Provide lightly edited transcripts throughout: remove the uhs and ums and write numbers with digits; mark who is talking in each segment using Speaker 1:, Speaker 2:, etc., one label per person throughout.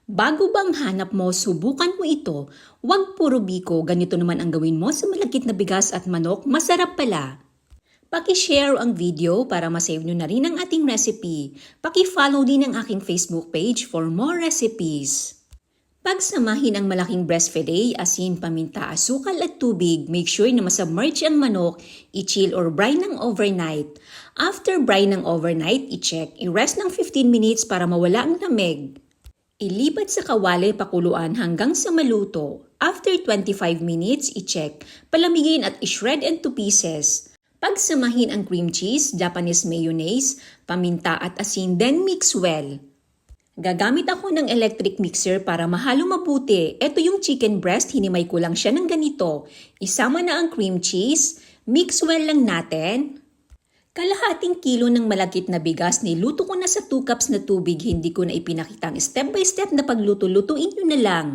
Speaker 1: Bago bang hanap mo, subukan mo ito. Huwag puro biko, ganito naman ang gawin mo sa malagkit na bigas at manok, masarap pala. Paki-share ang video para masave nyo na rin ang ating recipe. Paki-follow din ang aking Facebook page for more recipes. Pagsamahin ang malaking breast fillet, asin, paminta, asukal at tubig, make sure na masubmerge ang manok, i-chill or brine ng overnight. After brine ng overnight, i-check, i-rest ng 15 minutes para mawala ang lamig. Ilipat sa kawali pakuluan hanggang sa maluto. After 25 minutes, i-check, palamigin at i-shred into pieces. Pagsamahin ang cream cheese, Japanese mayonnaise, paminta at asin, then mix well. Gagamit ako ng electric mixer para mahalo mabuti. Ito yung chicken breast, hinimay ko lang siya ng ganito. Isama na ang cream cheese, mix well lang natin. Kalahating kilo ng malagkit na bigas, niluto ko na sa 2 cups na tubig, hindi ko na ipinakita ang step by step na pagluto-lutuin nyo na lang.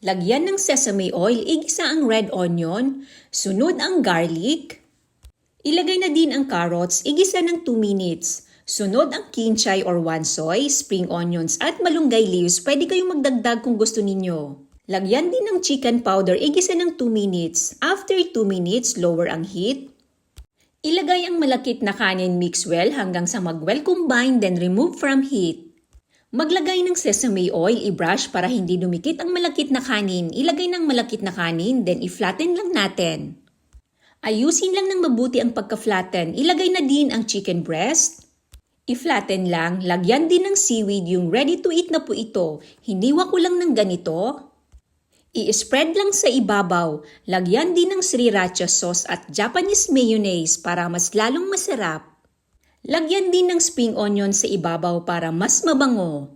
Speaker 1: Lagyan ng sesame oil, igisa ang red onion, sunod ang garlic. Ilagay na din ang carrots, igisa ng 2 minutes. Sunod ang kinchay or wansoy, spring onions at malunggay leaves, pwede kayong magdagdag kung gusto ninyo. Lagyan din ng chicken powder, igisa ng 2 minutes. After 2 minutes, lower ang heat. Ilagay ang malakit na kanin, mix well hanggang sa mag-well combine, then remove from heat. Maglagay ng sesame oil, i-brush para hindi dumikit ang malakit na kanin. Ilagay ng malakit na kanin, then i-flatten lang natin. Ayusin lang ng mabuti ang pagka-flatten. Ilagay na din ang chicken breast. I-flatten lang, lagyan din ng seaweed, yung ready to eat na po ito. Hiniwa ko lang ng ganito. I-spread lang sa ibabaw, lagyan din ng sriracha sauce at Japanese mayonnaise para mas lalong masarap. Lagyan din ng spring onion sa ibabaw para mas mabango.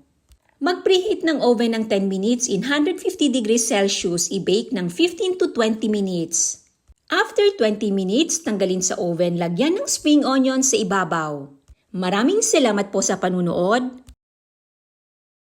Speaker 1: Mag-preheat ng oven ng 10 minutes in 150 degrees Celsius, i-bake ng 15 to 20 minutes. After 20 minutes, tanggalin sa oven, lagyan ng spring onion sa ibabaw. Maraming salamat po sa panunood.